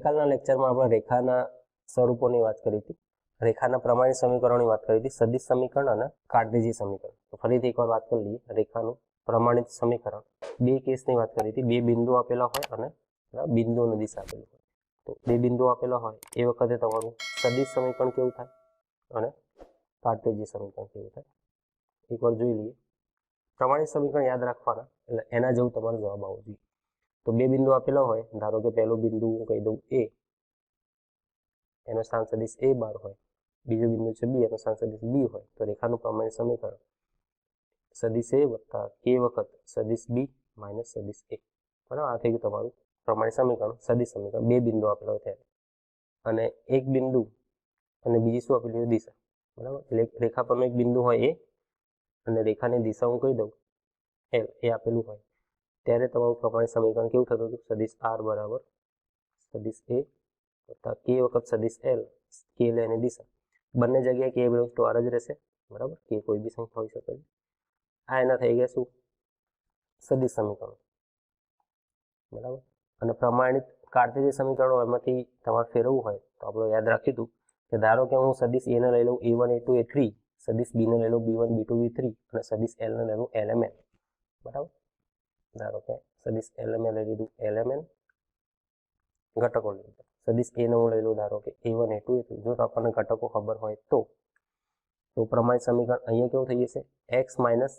ગઈકાલના લેક્ચરમાં આપણે રેખાના સ્વરૂપોની વાત કરી હતી, રેખાના પ્રમાણિત સમીકરણોની વાત કરી હતી, સદિશ સમીકરણ અને કાર્ટેશિયન સમીકરણ. તો ફરીથી એકવાર વાત કરી લઈએ. રેખાનું પ્રમાણિત સમીકરણ બે કેસની વાત કરી હતી. બે બિંદુ આપેલા હોય અને બિંદુઓની દિશા આપેલી હોય. તો બે બિંદુ આપેલા હોય એ વખતે તમારું સદિશ સમીકરણ કેવું થાય અને કાર્ટેશિયન સમીકરણ કેવું થાય એકવાર જોઈ લઈએ. પ્રમાણિત સમીકરણ યાદ રાખવાના, એટલે એના જેવું તમારો જવાબ આવવો જોઈએ. તો બે બિંદુ આપેલા હોય, ધારો કે પહેલું બિંદુ હું કહી દઉં A, એનો સ્થાન સદિશ A બાર હોય, બીજું બિંદુ છે B, એનો સ્થાન સદિશ B હોય, તો રેખાનું પ્રમાણિત સમીકરણ સદિશ A વત્તા K વખત સદિશ B માઇનસ સદિશ A. બરાબર, આ થઈ ગયું તમારું પ્રમાણિત સમીકરણ, સદિશ સમીકરણ. બે બિંદુ આપેલા હોય ત્યારે, અને એક બિંદુ અને બીજી શું આપેલી હોય? દિશા. બરાબર, એટલે રેખા પરનો એક બિંદુ હોય A અને રેખાની દિશા હું કહી દઉં L, એ આપેલું હોય ત્યારે તમારું પ્રમાણિત સમીકરણ કેવું થતું હતું? સદિશ R બરાબર સદિશ A વત્તા K વખત સદિશ L, K એટલે એની દિશા. બંને જગ્યાએ K બિલોંગ્સ ટુ R જ રહેશે. બરાબર, K કોઈ બી સંખ્યા હોઈ શકે છે. આ એના થઈ ગયા શું? સદિશ સમીકરણો. બરાબર, અને પ્રમાણિત કાર્ટેશિયન સમીકરણો એમાંથી તમારે ફેરવવું હોય તો આપણે યાદ રાખ્યું હતું કે ધારો કે હું સદિશ A ને લઈ લઉં A1 A2 A3, સદિશ B ને લઈ લઉં B1 B2 B3 અને સદિશ L ને લઈ લઉં LMN. બરાબર, ધારો કે સદિશ LMN લઈ લીધું, LMN ઘટકો લઈ લીધા. સદિશ A ને હું લઈ લઉં ધારો કે A1 A2 A3. જો તો આપણને ઘટકો ખબર હોય તો પ્રમાણિત સમીકરણ અહીંયા કેવું થઈ જશે? x માઇનસ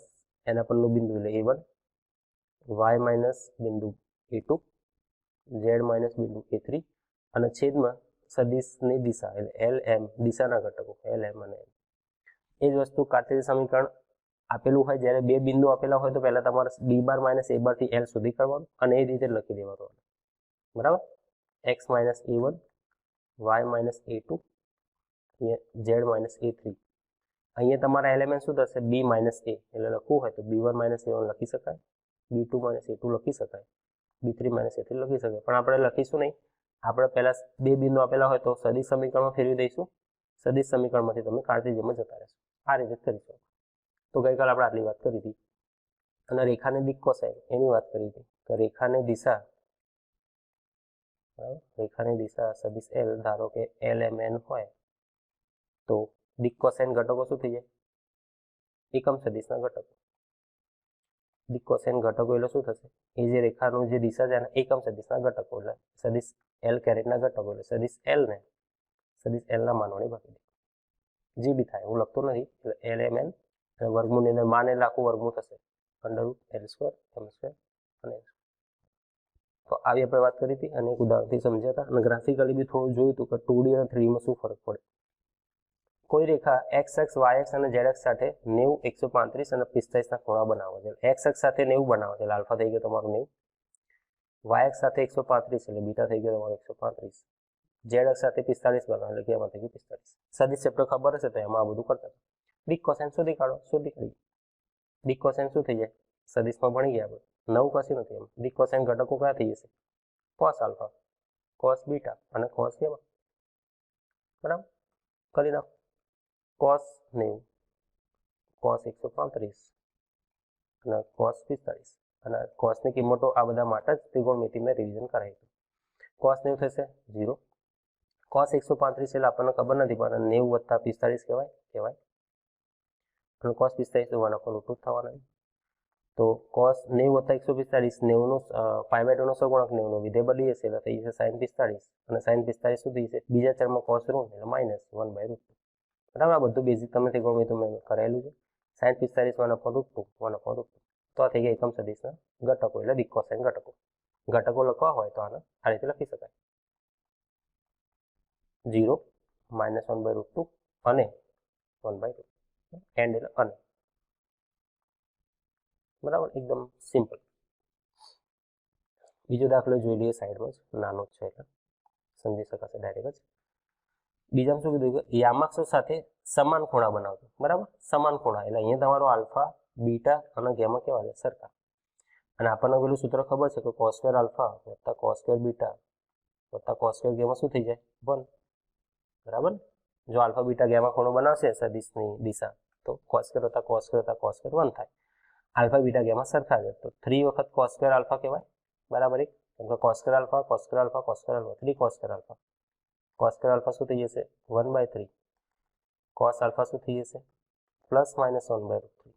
એના પરનું બિંદુ એટલે A1, y માઇનસ બિંદુ A2, z માઇનસ બિંદુ A3 અને છેદમાં સદિશની દિશા એટલે LM, દિશાના ઘટકો LM અને M. એ જ વસ્તુ કાર્ટેશિયન સમીકરણ આપેલું હોય જ્યારે બે બિંદુ આપેલા હોય તો પહેલા તમારે B બાર માઇનસ A બાર થી L સુધી કરવાનું અને એ રીતે લખી દેવાનું. બરાબર, x minus A1, y minus A2, z minus A3. અહીંયા તમારા એલિમેન્ટ શું થશે? B માઇનસ A, એટલે લખવું હોય તો B1 માઇનસ A1 લખી શકાય, B2 માઇનસ A2 લખી શકાય, B3 માઇનસ A3 લખી શકાય. પણ આપણે લખીશું નહીં. આપણે પહેલા બે બિંદુ આપેલા હોય તો સદિશ સમીકરણમાં ફેરવી દઈશું. સદિશ સમીકરણમાંથી તમે કાર્ટેશિયનમાં જતા રહેશો. આ રીતે કરી શકો. તો ગઈકાલ આપણે આટલી વાત કરી હતી. અને રેખાની દિક્ કોસાઇન એની વાત કરી હતી કે રેખાની દિશા, બરાબર, રેખાની દિશા સદિશ L, ધારો કે LMN હોય તો દિક્ કોસાઇન ઘટકો શું થઈ જાય? એકમ સદિશના ઘટકો. દિક્ કોસાઇન ઘટકો એટલે શું થશે? એ જે રેખાનું જે દિશા છે એકમ સદિશના ઘટકો એટલે સદિશ L કેરેટના ઘટકો એટલે સદિશ L ને સદિશ L ના માનવાળી ભાગી દે. જે બી થાય હું લખતો નથી, એટલે LMN અને વર્ગમૂળની અંદર માન એટલે આખું વર્ગમૂળ થશે √L² M² અને તો આવી આપણે વાત કરી હતી અને એક ઉદાહરણથી સમજ્યા હતા અને ગ્રાફિકલી બી થોડું જોયું હતું કે 2D અને 3D માં શું ફરક પડે. કોઈ રેખા x અક્ષ y અક્ષ અને z અક્ષ સાથે 90 135 અને 45 ના ખૂણા બનાવે છે. x અક્ષ સાથે 90 બનાવે છે એટલે આલ્ફા થઈ ગયો તમારો 90, y અક્ષ સાથે 135 એટલે બીટા થઈ ગયો તમારો 135, z અક્ષ સાથે 45 બનાવે એટલે ગામા થઈ ગયું 45. સદિશ ચેપ્ટર ખબર હશે તો એમાં આ બધું કરતા. દિક્ કોસાઇન શોધી કાઢો. દિક્ કોસાઇન શું થઈ જાય? સદિશમાં ભણી ગયા આપણે. નવું કશું નથી એમ. દિક્ કોસાઇન ઘટકો કયા થઈ જશે? cos આલ્ફા, cos બીટા અને cos ગામા. બરાબર, કરી નાખો. cos 90, cos 135 અને cos 45 અને cos ની કિંમતો આ બધા માટે જ ત્રિકોણમિતિમાં રિવિઝન કરાવી છે. cos 90 થશે 0, cos 135 એટલે આપણને ખબર નથી પણ 90 વત્તા 45 કહેવાય અને cos 45 તો 1/2 થવાના. તો cos 90 વત્તા 145, 90 નો π/2 નો સગુણક 90 નો વિધેય બદલી જશે એટલે થઈ જશે sin 45 અને sin 45 શું થઈ જશે? બીજા ચરમાં cos ઋણ એટલે માઇનસ 1/√2. બરાબર, આ બધું બેઝિક તમે ત્રિકોણમિતિમાં કરેલું છે. sin 45 1/√2 તો આ થઈ ગયા એકમ સદિશના ઘટકો એટલે દિક્ કોસાઇન ઘટકો. ઘટકો લખવા હોય તો આને આ રીતે લખી શકાય 0 -1/√2 અને 1/2 એન્ડ એટલે અને. બરાબર, એકદમ સિમ્પલ. બીજો દાખલો જોઈ લઈએ સાઈડમાં જ, નાનો જ છે એટલે સમજી શકાશે ડાયરેક્ટ જ. બીજામાં શું કીધું કે યામાક્ષો સાથે સમાન ખૂણા બનાવજો. બરાબર, સમાન ખૂણા એટલે અહીંયા તમારો આલ્ફા, બીટા અને ગામા કેવા છે? સરખા. અને આપણને પેલું સૂત્ર ખબર છે કે cos² આલ્ફા વત્તા cos² બીટા વત્તા cos² ગામા શું થઈ જાય? 1. બરાબર, જો આલ્ફા બીટા ગામા ખૂણો બનાવશે સદિશની દિશા તો cos² વત્તા cos² વત્તા cos² 1 થાય. આલ્ફા બીટા ગામા સરખા છે તો 3 વખત cos² આલ્ફા કહેવાય. બરાબર, એક કેમ કે કોસ્કર આલ્ફા કોસ્કર આલ્ફા કોસ્કર આલ્ફા 3 કોસ્કર આલ્ફા શું થઈ જશે 1/3 કોસ આલ્ફા શું થઈ જશે પ્લસ માઇનસ 1/3.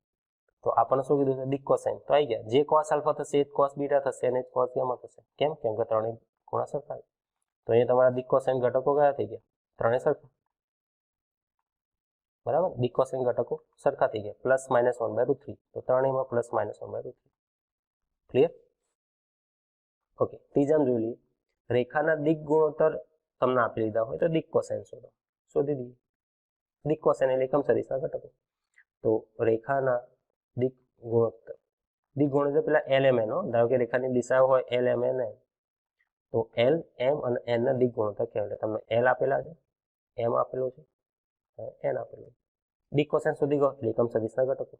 તો આપણને શું કીધું છે દિક કોસાઇન તો આવી ગયા જે કોસ આલ્ફા થશે એ કોસ બીટા થશે અને કોસ ગામા થશે કેમ કે ત્રણેય ખૂણા સરખા તો અહીંયા તમારા દિક કોસાઇન ઘટકો કયા થઈ ગયા ત્રણેય સરખા બરાબર દિક કોસાઇન ઘટકો સરખા થઈ ગયા પ્લસ માઇનસ 1/3 તો ત્રણેયમાં પ્લસ માઇનસ 1/3 ક્લિયર ઓકે ત્રીજામાં જોઈ લઈએ રેખાના દિક ગુણોત્તર તમને આપી લીધા હોય તો દિક કોસાઇન શોધી દઈએ દિક કોસાઇન એટલે એકમ સદિશના ઘટકો તો રેખાના દિક ગુણોત્તર પેલા LMN ધારો કે રેખાની દિશાઓ હોય LMN તો L M અને N ના દિક ગુણોત્તર કહેવાય તમને L આપેલા છે M આપેલો છે N આપેલો છે દિક કોસાઇન શોધી ગયો એટલે એકમ સદિશના ઘટકો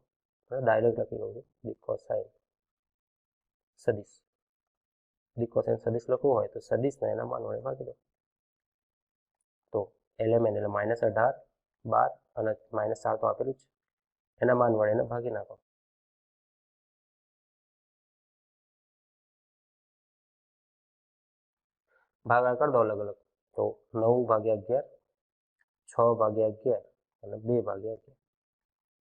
ડાયરેક્ટ લખી દઉં છું દિક કોસાઇન સદિશ દિક કોસાઇન સદિશ લખવું હોય તો સદિશને એના માન વડે ભાગી દો તો LMN એટલે -18 12 અને -4 તો આપેલું જ એના માન વડે એને ભાગી નાખો ભાગાકાર કરી દો અલગ અલગ તો 9/11 6/11 અને 2/11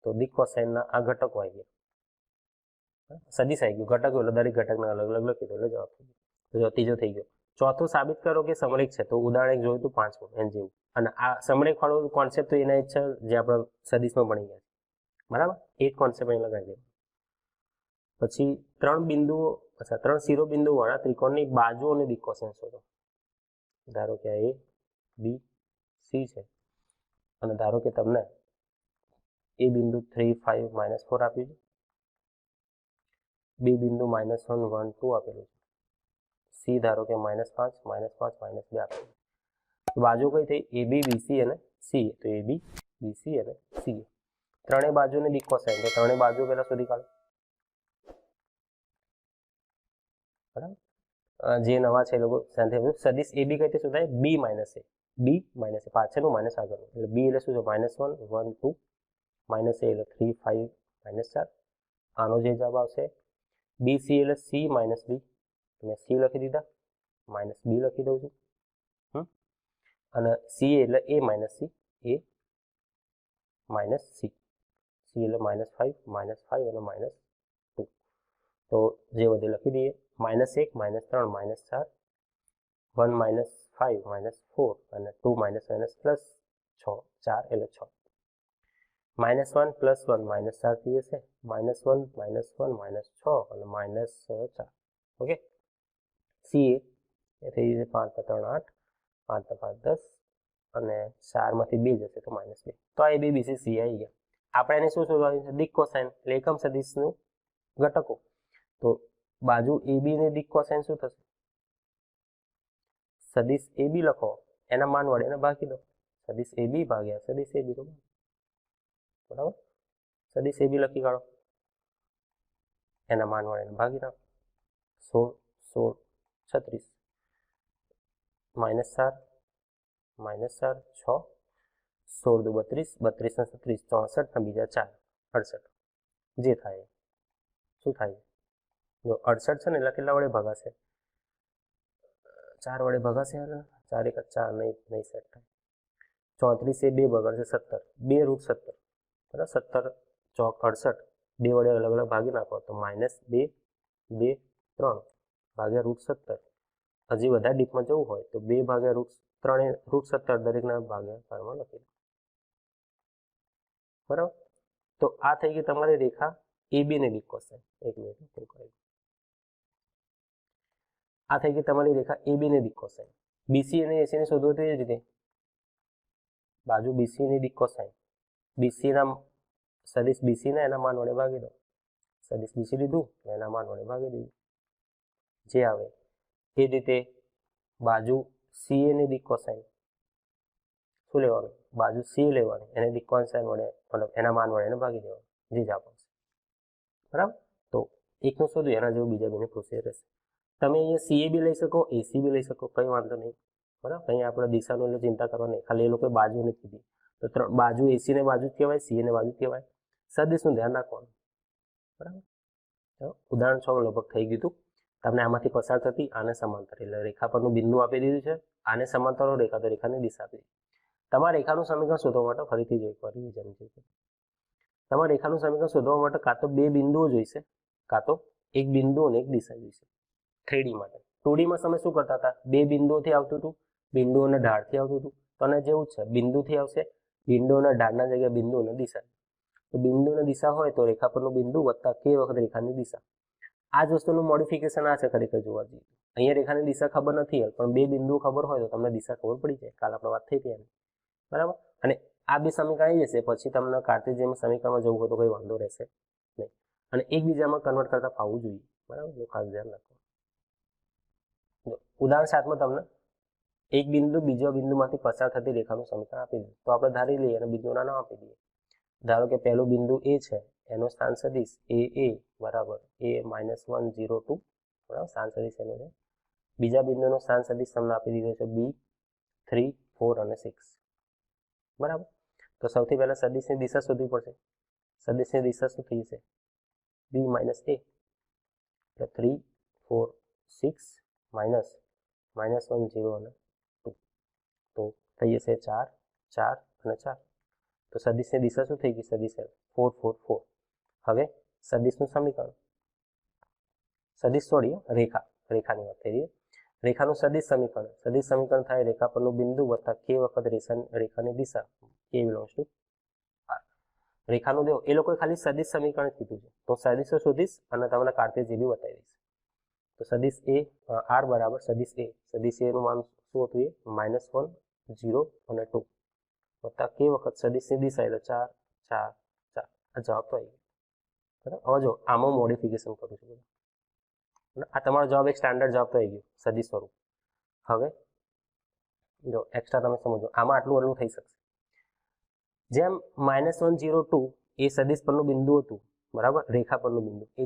તો દિક કોસાઇનના આ ઘટકો આવી ગયા સદિશ આવી ગયું ઘટકો એટલે દરેક ઘટકને અલગ અલગ લખી દો એટલે જવાબ થઈ ગયો ત્રીજો થઈ ગયો ચોથું સાબિત કરો કે સમરેખ છે તો ઉદાહરણ જોયું હતું 5મું એન જેવું અને આ સમરેખ વાળો કોન્સેપ્ટ તો એના જ છે જે આપણે સદિશમાં ભણી ગયા બરાબર એ જ કોન્સેપ્ટ અહીં લગાવી દે પછી 3 શિરોબિંદુ વાળા ત્રિકોણની બાજુ અને દિક કોસાઇન શોધો ધારો કે A B C છે અને ધારો કે તમને A બિંદુ 3 5 -4 આપ્યું છે B બિંદુ -1 1 2 આપેલું છે C ધારો કે -5 -2 આપેલું છે બાજુ કઈ થઈ AB BC અને C તો AB BC અને C ત્રણેય બાજુની દિક કોસાઇન તો ત્રણેય બાજુ પહેલા શોધી કાઢો બરાબર જે નવા છે એ લોકો સદિશ AB કઈ રીતે શોધાય B - A પાછળનું માઇનસ આગળનું એટલે B એટલે શું છે -1 1 2 -A એટલે 3 5 -4 આનો જે જવાબ આવશે BC એટલે C - B મેં C લખી દીધા -B લખી દઉં છું અને C એટલે A - C C એટલે -5 અને -2 તો જે વધે લખી દઈએ -1 -3 -4 1 -5 -4 અને 2 -6 4 એટલે 6 -1 + 1 -4 થઈ જશે -1 -1 -6 અને -4 ઓકે CA એ થઈ જશે 5 × 3 8 5 × 5 10 અને 4 માંથી 2 જશે તો -2 તો આ ABBC C આવી ગયા આપણે એને શું શોધવાનું છે દિક કોસાઇન એટલે એકમ સદિશનું ઘટકો તો બાજુ AB ની દિક કોસાઇન શું થશે સદિશ AB લખો એના માન વડે એને ભાગી દો સદિશ AB ભાગ્યા સદિશ AB તો બરાબર સદિશ AB લખી કાઢો એના માન વડે એને ભાગી નાખો 16 16 36 -4 6 16 × 2 32 32 ને 36 64 ને બીજા 4 68 જે થાય શું થાય જો 68 છે ને એટલે કેટલા વડે ભગાશે 4 વડે ભગાશે 4 × 4 નહીં સેટ થાય 34 એ 2 બગડશે 17 2 √ 17 બરાબર 17 ચોક 68 2 વડે અલગ અલગ ભાગી નાખો તો -2 2 3 ભાગ્યા √17 હજી વધારે ડીપમાં જવું હોય તો 2 ભાગ્યા √17 દરેકના ભાગાકારમાં લખી દો બરાબર તો આ થઈ ગઈ તમારી રેખા AB ની દિક કોસાઇન એક મિનિટ આ થઈ ગઈ તમારી રેખા AB ની દિક કોસાઇન BC અને AC ને શોધવું તે જ રીતે બાજુ BC ની દિક કોસાઇન BC ના સદિશ BC ના એના માન વડે ભાગી દો સદિશ BC લીધું એના માન વડે ભાગી દીધું જે આવે એ રીતે બાજુ CA ની દિક કોસાઇન શું લેવાનું બાજુ C લેવાની એને દિક કોસાઇન વડે મતલબ એના માન વડે એને ભાગી દેવાનું જે જવાબ આવશે બરાબર તો એકનું શોધ્યું એના જેવું બીજા બેની પ્રોસેસ રહેશે તમે અહીંયા CA બી લઈ શકો AC બી લઈ શકો કંઈ વાંધો નહીં બરાબર અહીંયા આપણે દિશાનું એટલે ચિંતા કરવા નહીં ખાલી એ લોકોએ બાજુ નથી કીધી તો બાજુ AC ને બાજુ જ કહેવાય CA ને બાજુ જ કહેવાય સદિશનું ધ્યાન રાખવાનું બરાબર ઉદાહરણ 6 લગભગ થઈ ગયું હતું તમને આમાંથી પસાર થતી આને સમાંતર, એટલે રેખા પરનું બિંદુ આપી દીધું છે, આને સમાંતર રેખા તો રેખાની દિશા આપી દીધી. તમારે રેખાનું સમીકરણ શોધવા માટે ફરીથી જો એકવાર રિવિઝન છે. તમારે રેખાનું સમીકરણ શોધવા માટે કાં તો બે બિંદુઓ જોઈશે, કાં તો એક બિંદુ અને એક દિશા જોઈશે 3D માટે. 2D માં તમે શું કરતા હતા, બે બિંદુઓથી આવતું હતું, બિંદુ અને ઢાળથી આવતું હતું. તો આને જેવું છે, બિંદુથી આવશે, બિંદુ અને ઢાળના જગ્યાએ બિંદુ અને દિશા. તો બિંદુ અને દિશા હોય તો રેખા પરનું બિંદુ વત્તા k વખત રેખાની દિશા. આ જ વસ્તુનું મોડિફિકેશન આ છે ખરેખર જોવા જઈએ. અહીંયા રેખાની દિશા ખબર નથી, પણ બે બિંદુ ખબર હોય તો તમને દિશા ખબર પડી જાય. કાલ આપણે વાત થઈ હતી એની, બરાબર. અને આ બે સમીકરણ આવી જશે પછી તમને કાર્ટેશિયન સમીકરણમાં જવું હોય તો કોઈ વાંધો રહેશે નહીં. અને એકબીજામાં કન્વર્ટ કરતા ફાવવું જોઈએ, બરાબર. તો ખાસ ધ્યાન રાખો. ઉદાહરણ 7 માં તમને એક બિંદુ બીજા બિંદુમાંથી પસાર થતી રેખાનું સમીકરણ આપી દીધું. તો આપણે ધારી લઈએ અને બિંદુના નામ આપી દઈએ. ધારો કે પહેલું બિંદુ એ છે, એનો સ્થાન સદિશ એ બરાબર a-1 0 2, બરાબર. સ્થાન સદિશ એનો છે. બીજા બિંદુનો સ્થાન સદિશ તમને આપી દીધો છે b 3 4 અને 6, બરાબર. તો સૌથી પહેલા સદિશની દિશા શોધવી પડશે. સદિશની દિશા શું થઈ જશે, b - a, એટલે 3 4 6 માઇનસ -1 0 અને 2, તો થઈ જશે 4 4 અને 4. તો સદિશની દિશા શું થઈ ગઈ, સદિશ 4 4 4. હવે સદિશનું સમીકરણ, સદિશ છોડીએ, રેખાની વાત કરીએ. રેખાનું સદિશ સમીકરણ થાય રેખા પરનું બિંદુ વત્તા k વખત રેખાની દિશા, k બિલોંગ્સ ટુ r. રેખાનું દેવો એ લોકોએ ખાલી સદિશ સમીકરણ કીધું છે, તો સદિશો શોધીશ અને તમને કાર્ટેશિયન બી બતાવી દઈશ. તો સદિશ a r બરાબર સદિશ a નું માન શું હતું, એ -1 0 અને 2 વત્તા k વખત સદિશની દિશા, એટલે 4 4 4. આ જવાબ તો આવી ગયો, બરાબર. હવે જો આમાં મોડિફિકેશન કરું છું, આ તમારો જવાબ એક સ્ટાન્ડર્ડ જવાબ તો આવી ગયો સદિશ સ્વરૂપ. હવે જો એક્સ્ટ્રા તમે સમજો, આમાં આટલું થઈ શકશે. જેમ -1 0 2 એ સદિશ પરનું બિંદુ હતું, બરાબર, રેખા પરનું બિંદુ, એ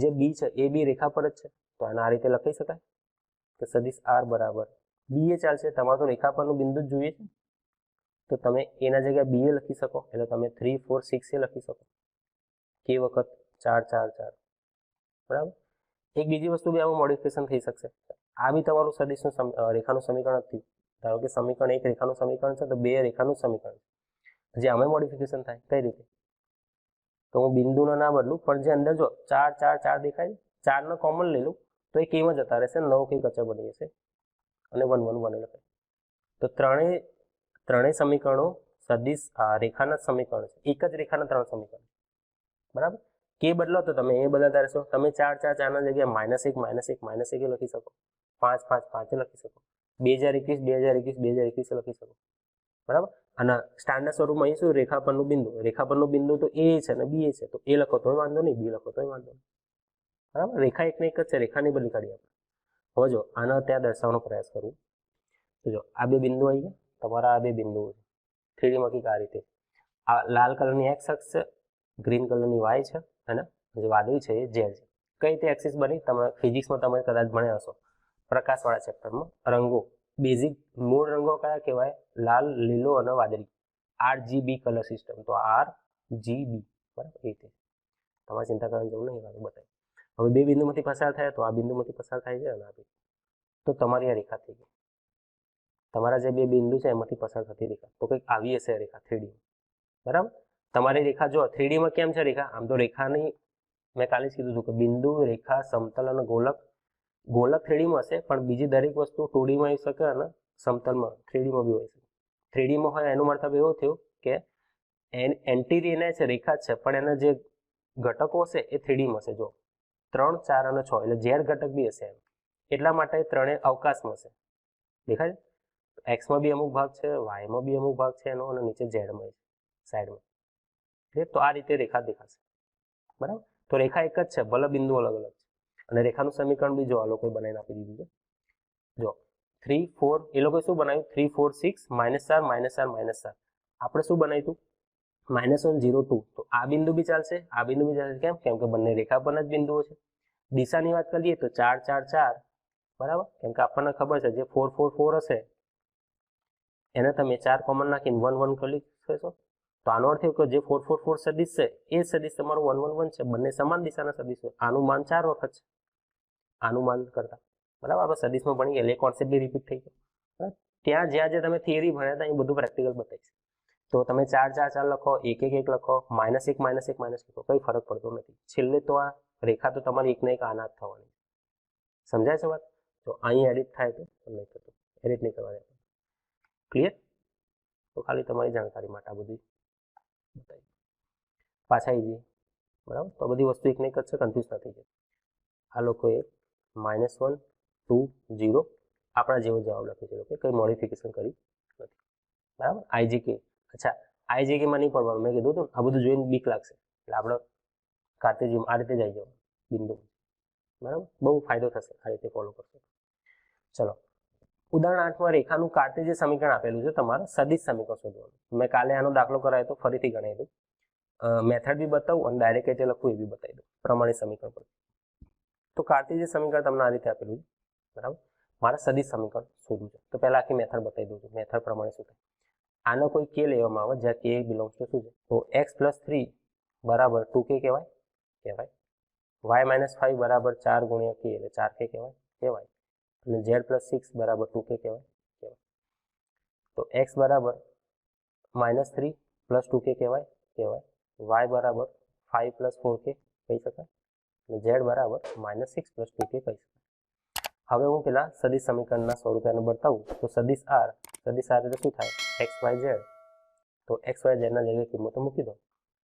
જે બી છે એ બી રેખા પર જ છે. તો આને આ રીતે લખી શકાય કે સદિશ r બરાબર બી એ ચાલશે. તમારે તો રેખા પરનું બિંદુ જ જોઈએ છે, તો તમે એના જગ્યાએ બી એ લખી શકો, એટલે તમે 3 4 6 એ લખી શકો, k વખત 4 4 4, બરાબર. એક બીજી વસ્તુ બી આમાં મોડિફિકેશન થઈ શકશે. આ બી તમારું સદિશનું રેખાનું સમીકરણ જ થયું. ધારો કે સમીકરણ એક રેખાનું સમીકરણ છે, તો બે રેખાનું સમીકરણ છે. જે આમાં મોડિફિકેશન થાય કઈ રીતે, તો હું બિંદુનો ના બદલું, પણ જે અંદર જો 4 4 4 દેખાય, 4 નો કોમન લઈ લઉં તો એ કેમાં જતા રહેશે, 9 કઈ કચર બની જશે અને 1 1 1 લખાય. તો ત્રણેય સમીકરણો સદિશ રેખાના સમીકરણ છે, એક જ રેખાના ત્રણ સમીકરણ, બરાબર. કે બદલો તો તમે એ બદલતા રહેશો. તમે 4 4 4 ના જગ્યાએ -1 એ લખી શકો, 5 5 5 લખી શકો, 2021 લખી શકો, બરાબર. અને સ્ટાન્ડર્ડ સ્વરૂપમાં અહીં શું, રેખા પરનું બિંદુ તો એ છે અને બી એ છે, તો એ લખો તોય વાંધો નહીં, બી લખો તોય વાંધો નહીં, બરાબર. રેખા એકને એક જ છે, રેખાની બદલી કાઢી આપણે. હવે જો આને ત્યાં દર્શાવવાનો પ્રયાસ કરું તો જો આ બે બિંદુ આવી ગયા, તમારા આ બે બિંદુઓ છે 3D માં કંઈક આ રીતે. આ લાલ કલરની એક્સ અક્ષ છે, ગ્રીન કલરની વાય છે, અને જે વાદળી છે એ ઝેડ છે. કઈ રીતે એક્સિસ બની, તમે ફિઝિક્સમાં તમે કદાચ ભણ્યા હશો, પ્રકાશવાળા ચેપ્ટરમાં. રંગો, બેઝિક મૂળ રંગો કયા કહેવાય, લાલ, લીલો અને વાદળી, RGB કલર સિસ્ટમ. તો RGB, બરાબર. એ રીતે તમારે ચિંતા કરવાની જરૂર નહીં, બતાવી. હવે બે બિંદુમાંથી પસાર થાય તો આ બિંદુમાંથી પસાર થાય છે, અને તો તમારી આ રેખા થઈ ગઈ. તમારા જે બે બિંદુ છે એમાંથી પસાર થતી રેખા તો કંઈક આવી હશે રેખા 3D, બરાબર. તમારી રેખા જો 3D માં કેમ છે રેખા, આમ તો રેખાની મેં કાલે જ કીધું હતું કે બિંદુ, રેખા, સમતલ અને ગોલક 3D માં હશે, પણ બીજી દરેક વસ્તુ 2D માં આવી શકે અને સમતલમાં 3D માં બી હોય શકે. 3D માં હોય એનો મતલબ એવો થયો કે એન્ટિરિયર એને છે રેખા છે, પણ એના જે ઘટકો હશે એ 3D માં હશે. જો 3 4 અને 6, એટલે ઝેડ ઘટક બી હશે એમ. એટલા માટે ત્રણેય અવકાશમાં હશે, દેખાય છે. એક્સમાં બી અમુક ભાગ છે, વાયમાં બી અમુક ભાગ છે એનો, અને નીચે ઝેડમાં છે સાઈડમાં. તો આ રીતે રેખા દેખાશે, બરાબર. તો રેખા એક જ છે, ભલે બિંદુ અલગ અલગ છે. અને રેખાનું સમીકરણ બી જો આ લોકોએ બનાવીને આપી દીધું છે. જો 3 4 એ લોકોએ શું બનાવ્યું, 3 4 6 -4 -4 આપણે શું બનાવ્યું, -1 0 2. તો આ બિંદુ બી ચાલશે, આ બિંદુ બી ચાલશે. કેમ કે બંને રેખા પરના જ બિંદુઓ છે. દિશાની વાત કરીએ તો 4 4 4, બરાબર. કેમ કે આપણને ખબર છે જે 4 4 4 હશે એને તમે 4 કોમન નાખીને 1 1 કરી લેશો. તો આનો અર્થ એવું કે જે 4 4 4 સદિશ છે એ સદિશ તમારું 1 1 1 છે. બંને સમાન દિશાના સદિશ છે. આનું માન 4 વખત છે, અનુમાન કરતા, બરાબર. આપણે સદીશમાં ભણી ગયા એટલે એ કોન્સેપ્ટ બી રિપીટ થઈ ગયો, બરાબર. ત્યાં જ્યાં જે તમે થિયરી ભણ્યા હતા એ બધું પ્રેક્ટિકલ બતાવીશ. તો તમે 4 4 4 લખો, 1 1 1 લખો, -1 -1 -1 લખો, કંઈ ફરક પડતો નથી. છેલ્લે તો આ રેખા તો તમારી એક ને એક આના જ થવાની. સમજાય છે વાત? તો અહીં એડિટ થાય તો નહીં થતું, એડિટ નહીં કરવાની. ક્લિયર? તો ખાલી તમારી જાણકારી માટે આ બધી બતાવી. પાછા આવી જઈએ, બરાબર. તો બધી વસ્તુ એક ને એક જ છે, કન્ફ્યુઝ નથી જાય. આ લોકોએ -1 2 0 આપણા જેવો જવાબ લખ્યો છે, કંઈ મોડિફિકેશન કરી નથી, બરાબર. IJK, અચ્છા IJKમાં નહીં પડવાનું, મેં કીધું હતું આ બધું જોઈને બીક લાગશે એટલે આપણે કાર્ટેશિયન આ રીતે જ આવી જવાનું બિંદુ, બરાબર. બહુ ફાયદો થશે આ રીતે ફોલો કરશો. ચલો, ઉદાહરણ 8માં રેખાનું કાર્ટેશિયન સમીકરણ આપેલું છે, તમારે સદિશ સમીકરણ શોધવાનું. મેં કાલે આનો દાખલો કરાયો તો ફરીથી ગણાવી દઉં, મેથડ બી બતાવું અને ડાયરેક્ટ રીતે લખવું એ બી બતાવી દઉં પ્રમાણિત સમીકરણ પર. તો કાર્ટેશિયન સમીકરણ તમને આ રીતે આપેલું છે, બરાબર. મારે સદિશ સમીકરણ શોધવું છે, તો પહેલા આખી મેથડ બતાવી દઉં છું. મેથડ પ્રમાણે શું થાય, આનો કોઈ કે લેવામાં આવે જ્યાં કે બિલોંગ્સ ટુ શું છે, તો x+3 બરાબર 2k કહેવાય, y-5 બરાબર 4 ગુણ્યા k એટલે 4k કહેવાય, અને z+6 બરાબર 2k કહેવાય. તો x બરાબર -3 + 2k કહેવાય, y બરાબર 5 + 4k કહી શકાય, અને z બરાબર -6 + 2k કહી શકાય. હવે હું પેલા સદિશ સમીકરણના સ્વરૂપે આને બતાવું તો સદિશ r એટલે શું થાય, x y z. તો x y z ના જગ્યાએ કિંમતો મૂકી દો.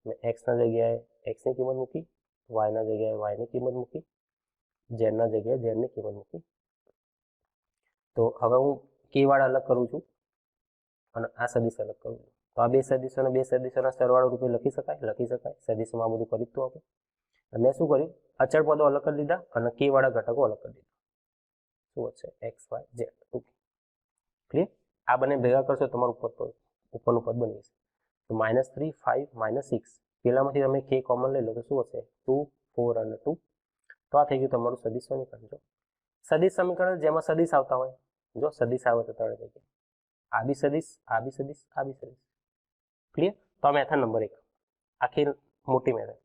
મેં x ના જગ્યાએ x ની કિંમત મૂકી, y ના જગ્યાએ y ની કિંમત મૂકી, z ના જગ્યાએ z ની કિંમત મૂકી. તો હવે હું k વાળા અલગ કરું છું અને આ સદિશ અલગ કરું છું. તો આ બે સદિશોના સરવાળો રૂપે લખી શકાય. સદિશમાં આ બધું કરી દીધું આપણે. મેં શું કર્યું, અચળ પદો અલગ કરી દીધા અને k વાળા ઘટકો અલગ કરી દીધા. શું હશે, x y z. ક્લિયર? આ બંને ભેગા કરશો તમારું ઉપરનું પદ બની જશે. તો -3 5 -6 પેલામાંથી તમે k કોમન લઈ લો તો શું હશે, 2 4 અને 2. તો આ થઈ ગયું તમારું સદિશ સમીકરણ. જો સદિશ સમીકરણ જેમાં સદિશ આવતા હોય, જો સદિશ આવે તો ત્રણ જગ્યાએ આ બી સદિશ, આ બી સદિશ, આ બી સદિશ. ક્લિયર? તો આ મેથડ નંબર 1, આખી મોટી મેથડ.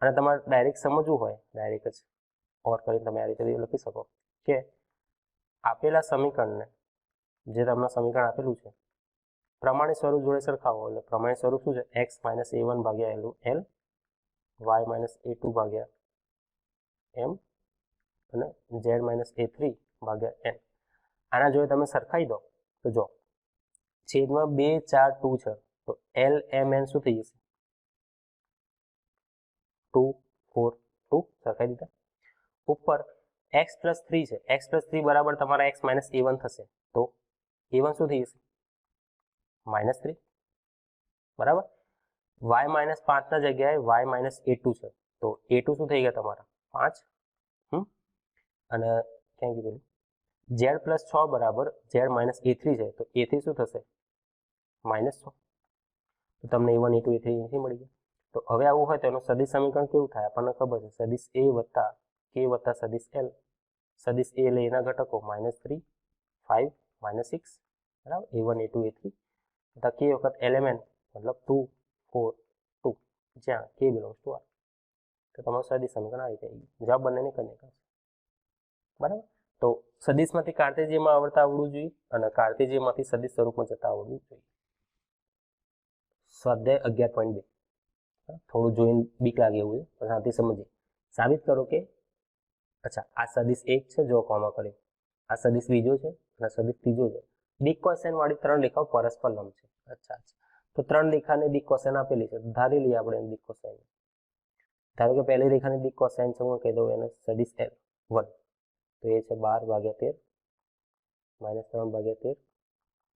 અને તમારે ડાયરેક્ટ સમજવું હોય, ડાયરેક્ટ જ ઓર કરીને તમે આ રીતે લખી શકો કે આપેલા સમીકરણને, જે તમને સમીકરણ આપેલું છે, પ્રમાણિત સ્વરૂપ જોડે સરખાવો. એટલે પ્રમાણિત સ્વરૂપ શું છે, x - a1 ભાગ્યા l, y - a2 ભાગ્યા m અને z - a3 ભાગ્યા n. આના જોડે તમે સરખાઈ દો તો જો છેદમાં 2 4 2 છે, તો l m n શું થઈ જશે, 2 4 2 સરખાઈ દીધા. ઉપર x+3 છે, x+3 બરાબર તમારા x - a1 થશે, તો a1 શું થઈ જશે, -3, બરાબર. y - 5 ના જગ્યાએ y - a2 છે, તો a2 શું થઈ ગયા તમારા 5. અને ક્યાં કીધું, z+6 બરાબર z - a3 છે, તો a3 શું થશે, -6. તો તમને a1 a2 a3 અહીંથી મળી ગયા. તો હવે આવું હોય તો એનું સદિશ સમીકરણ કેવું થાય, આપણને ખબર છે, સદિશ a વત્તા k વત્તા સદિશ l. સદિશ a એટલે એના ઘટકો -3 5 -6, બરાબર, a1 a2 a3 વત્તા k વખત lmn મતલબ 2 4 2, જ્યાં k બિલોંગ્સ ટુ r. તો તમારું સદિશ સમીકરણ આવી જાય. જવાબ બંનેને કનેક્ટ કરશે, બરાબર. તો સદિશમાંથી કાર્ટેશિયનમાં આવડવું જોઈએ અને કાર્ટેશિયનમાંથી સદિશ સ્વરૂપમાં જતા આવડવું જોઈએ. સ્વાધ્યાય 11.2 થોડું જોઈને બીક લાગે એવું છે, પણ શાંતિ સમજીએ. સાબિત કરો કે, અચ્છા આ સદિશ 1 છે, જો કોમા કર્યો, આ સદિશ બીજો છે અને સદિશ ત્રીજો છે. ડિકોસેન વાળી 3 રેખાઓ પરસ્પર લંબ છે. અચ્છા, તો 3 રેખાને ડિકોસેન આપેલી છે, ધારી લઈએ આપણે ડિકોસેન. ધારો કે પહેલી રેખાની ડિકોસેન છે, હું કહી દઉં એને સદિશ L1, તો એ છે 12/13 -3/13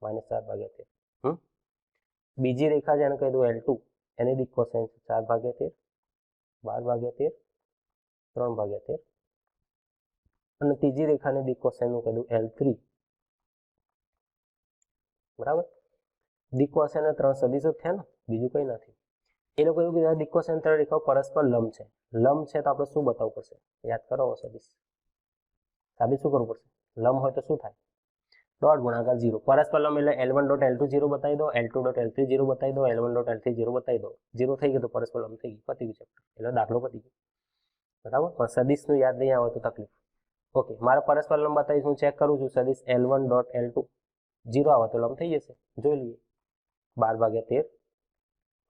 -4/13. બીજી રેખા છે એને કહી દઉં L2, એની ડિકોસેન છે 4/13 12/13 3/13. અને ત્રીજી રેખાની ડિકોસેન નું કહી દઉં L3, બરાબર. ડિકોસેન 3 સદિશો થયા ને, બીજું કંઈ નથી. એ લોકો એવું કીધું ડિકોસેન 3 રેખાઓ પરસ્પર લંબ છે. લંબ છે તો આપણે શું બતાવવું પડશે, યાદ કરો. સદિશ સાબિત શું કરવું પડશે, લંબ હોય તો શું થાય, ડોટ ગુણાકાર 0. પરસ્પર લંબ એટલે L1.L2 0 બતાવી દો, L2.L3 0 બતાવી દો, L1.L3 0 બતાવી દો. 0 થઈ ગયું તો પરસ્પર લંબ થઈ ગયું, પતી ગયું ચેપ્ટર, એટલે દાખલો પતી ગયો, બરાબર. પણ સદિશનું યાદ નહીં આવે તો તકલીફ. ઓકે, મારે પરસ્પર લંબ બતાવીશ, હું ચેક કરું છું. સદિશ L1 ડોટ L2 0 આવે તો લંબ થઈ જશે. જોઈ લઈએ. 12/13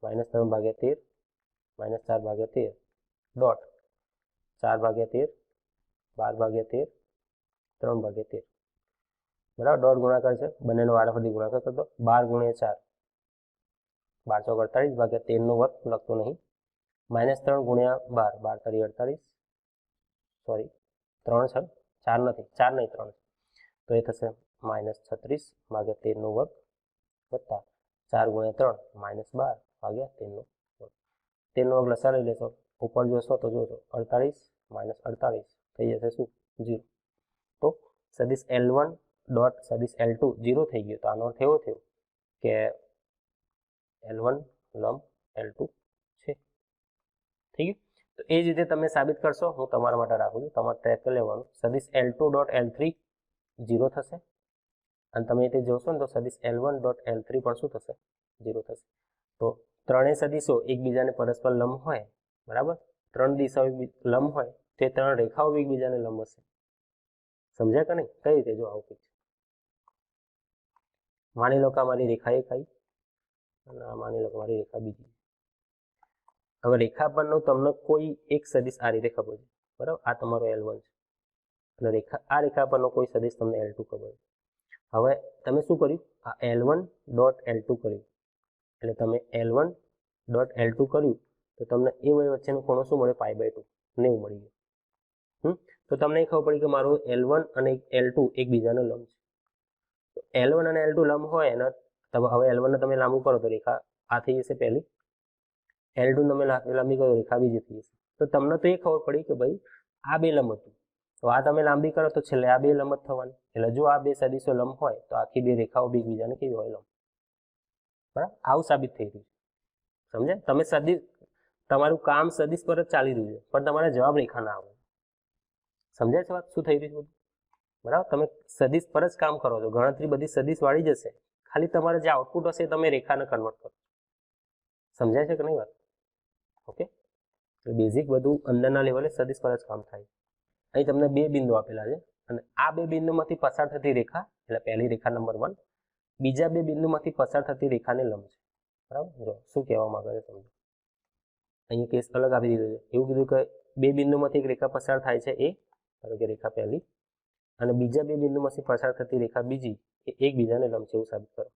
-3/13 -4/13 ડોટ 4/13 12/13 3/13 બરાબર. ડોટ ગુણાકાર છે, બંનેનો વારાફરતી ગુણાકાર કરતો. 12 × 4 12 × 48 13 નો વર્ગ લખતો નહીં. -3 × 12 12 × 48 સોરી 3 છે, 4 નથી, 4 નહીં 3 છે. તો એ થશે -36/13 નો વર્ગ વત્તા 4 × 3 -12/13 નો વર્ગ. 13 નો વર્ગ લસા લઈ લેશો, ઉપર જોશો તો જોશો 48 - 48 થઈ જશે શું? 0. તો સદિશ L1 ડોટ સદિશ L2 0 થઈ ગયો. તો આનો અર્થ એવો થયો કે L1 લંબ L2 છે. થઈ ગયું. તો એ જ રીતે તમે સાબિત કરશો, હું તમારા માટે રાખું છું, તમારે ટ્રેક કરી લેવાનું. સદિશ L2 ડોટ L3 0 થશે, અને તમે તે જોશો ને તો સદિશ L1 ડોટ L3 પણ શું થશે? 0 થશે. તો ત્રણેય સદિશો એકબીજાને પરસ્પર લંબ હોય, બરાબર. 3 દિશાઓ લંબ હોય, તે 3 રેખાઓ એકબીજાને લંબ હશે. સમજ્યા કે નહીં? કઈ રીતે? જો આવું કંઈક છે. માની લો કે મારી રેખા એક આવી, અને માની લો કે મારી રેખા બીજી. હવે રેખા પરનો તમને કોઈ એક સદિશ આ રીતે ખબર છે, બરાબર. આ તમારો L1 છે, અને આ રેખા પરનો કોઈ સદિશ તમને L2 ખબર છે. હવે તમે શું કર્યું? આ L1 ડોટ L2 કર્યું, એટલે તમે L1 ડોટ L2 કર્યું તો તમને એ વચ્ચેનો ખૂણો શું મળે? π/2 90 મળી ગયો. તો તમને એ ખબર પડી કે મારું L1 અને L2 એકબીજાનો લંબ છે. તો L1 અને L2 લંબ હોય એના હવે L1 ને તમે લાંબુ કરો તો રેખા આ થઈ જશે પહેલી, L2 તમે લાંબી કરો રેખા બીજી થઈ જશે. તો તમને તો એ ખબર પડી કે ભાઈ આ બે લંબ હતું, તો આ તમે લાંબી કરો તો છેલ્લે આ બે લંબ જ થવાની. એટલે જો આ બે સદિશો લંબ હોય તો આખી બે રેખાઓ એકબીજાને કેવી હોય? લંબ. બરાબર. આવું સાબિત થઈ રહ્યું છે. સમજ્યા? તમે સદિશ, તમારું કામ સદિશ પર જ ચાલી રહ્યું છે, પણ તમારા જવાબ રેખા ના આવે. સમજાય છે વાત? શું થઈ રહ્યું છે બધું? બરાબર. તમે સદિશ પર જ કામ કરો છો, ગણતરી બધી સદિશ વાળી જશે, ખાલી તમારે જે આઉટપુટ હશે તમે રેખાને કન્વર્ટ કરો. સમજાય છે કે નહીં વાત? ઓકે. બેઝિક બધું અંદરના લેવલે સદિશ પર જ કામ થાય. અહીં તમને બે બિંદુ આપેલા છે, અને આ બે બિંદુમાંથી પસાર થતી રેખા, એટલે પહેલી રેખા નંબર 1, બીજા બે બિંદુમાંથી પસાર થતી રેખાને લંબ છે. બરાબર. જો શું કહેવા માંગે છે સમજો. અહીંયા કેસ અલગ આપી દીધો છે. એવું કીધું કે બે બિંદુમાંથી એક રેખા પસાર થાય છે, એ ધારો કે રેખા પહેલી, અને બીજા બે બિંદુમાંથી પસાર થતી રેખા બીજી, એ એકબીજાને લંબ છે એવું સાબિત કરો.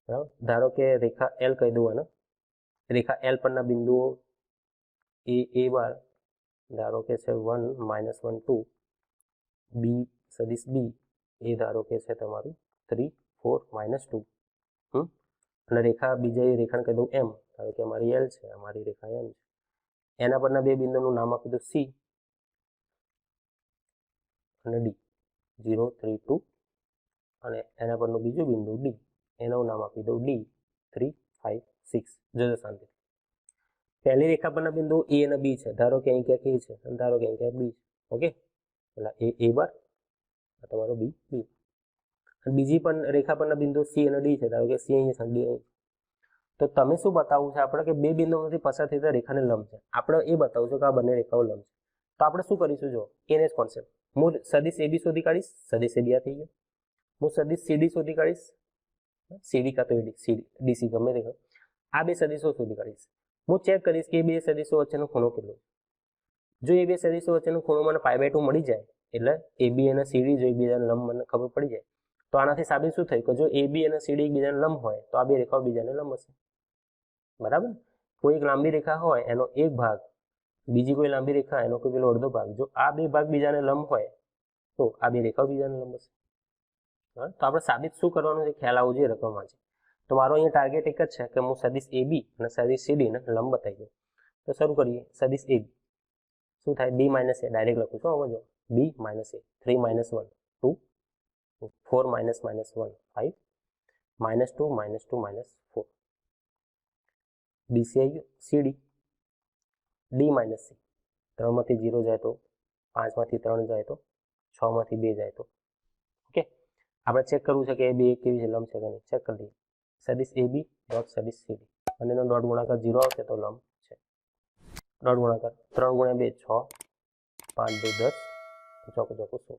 બરાબર. ધારો કે રેખા L કહી દઉં અને રેખા L પરના બિંદુઓ A બાર, ધારો કે છે 1 -1 2, B સદિશ B એ ધારો કે છે તમારું 3 4 -2, અને રેખા બીજા રેખાને કહી દઉં M, ધારો કે અમારી L છે, અમારી રેખા M છે. એના પરના બે બિંદુનું નામ આપી દઉં C અને D, 0 3 2, અને એના પરનું બીજું બિંદુ D, એનું નામ આપી દઉં D 3 5 6. જોજો શાંતિ. પહેલી રેખા પરના બિંદુ A અને B છે, ધારો કે અહીં ક્યાંક A છે, અને ધારો કે અહીં ક્યાંક B છે. ઓકે. એટલે A બાર, આ તમારો B. અને બીજી પણ રેખા પરના બિંદુ C અને D છે, ધારો કે C અહીં છે, D અહીં. તો તમે શું બતાવવું છે આપણે? કે બે બિંદુમાંથી પસાર થતા રેખાને લંબ છે. આપણે એ બતાવવું છે કે આ બંને રેખાઓ લંબ છે. તો આપણે શું કરીશું? જો એને જ કોન્સેપ્ટ, હું સદિશ AB શોધી કાઢીશ, સદિશ AB આ થઈ ગયો. હું સદિશ CD શોધી કાઢીશ, CD કાં તો DC ગમે તે. આ બે સદિશો શોધી કાઢીશ. હું ચેક કરીશ કે એ બે સદિશો વચ્ચેનો ખૂણો કેટલો છે. જો એ બે સદિશો વચ્ચેનો ખૂણો મને π/2 મળી જાય, એટલે AB અને CD જો એકબીજાને લંબ મને ખબર પડી જાય, તો આનાથી સાબિત શું થયું કે જો AB અને CD એકબીજાને લંબ હોય તો આ બે રેખાઓ બીજાને લંબ હશે. બરાબર. કોઈ એક લાંબી રેખા હોય એનો એક ભાગ, બીજી કોઈ લાંબી રેખા એનો કોઈ પેલો અડધો ભાગ, જો આ બે ભાગ બીજાને લંબ હોય તો આ બે રેખાઓ બીજાને લંબ હશે. તો આપણે સાબિત શું કરવાનું છે ખ્યાલ આવવો જોઈએ રકમમાં છે. તો મારો અહીંયા ટાર્ગેટ એક જ છે કે હું સદિશ AB અને સદિશ CD ને લંબ બતાવી દઉં. તો શરૂ કરીએ. સદિશ AB શું થાય? B - A, ડાયરેક્ટ લખું છું. સમજો B - A 3 - 1 2, 4 - 1 5, -2 -2 -4. BC આવી ગયું. CD D - C, 3 માંથી 0 જાય તો 5 માંથી 3 જાય તો 6 માંથી 2 જાય તો. ઓકે. આપણે ચેક કરવું છે કે એ બે કેવી છે, લંબ છે કે નહીં. ચેક કરી દઈએ. સદિશ AB ડોટ સદિશ CD, અને એનો ડોટ ગુણાકાર 0 આવશે તો લંબ છે. ડોટ ગુણાકાર 3 × 2 6, 5 × 2 10, ચોખ્ખું 16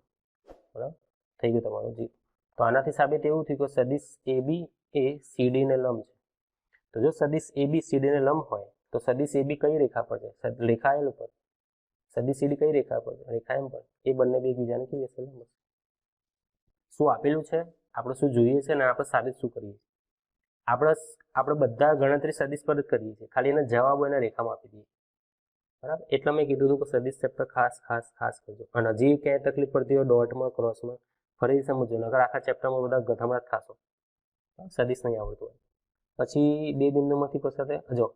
બરાબર થઈ ગયું તમારું જી. તો આનાથી સાબિત એવું થયું કે સદિશ AB એ CD ને લંબ છે. તો જો સદિશ AB CD ને લંબ હોય તો સદિશ AB કઈ રેખા પર છે? રેખા L ઉપર. સદિશ CD કઈ રેખા પર છે? રેખા M પર. એ બંને એકબીજાને કેવી હશે? લંબ હશે. શું આપેલું છે, આપણે શું જોઈએ છે, અને આપણે સાબિત શું કરીએ છીએ? આપણે બધા ગણતરી સદિશ પર જ કરીએ છીએ, ખાલી એના જવાબો એના રેખામાં આપી દઈએ. બરાબર, એટલે મેં કીધું હતું કે સદિશ ચેપ્ટર ખાસ કરજો. અને હજી ક્યાંય તકલીફ પડતી હોય ડોટમાં, ક્રોસમાં, ફરીથી સમજો, નકર આખા ચેપ્ટરમાં બધા ગથમડા જ ખાશો. સદિશ નહીં આવડતું હોય. પછી બે બિંદુમાંથી પસાર થાય. જો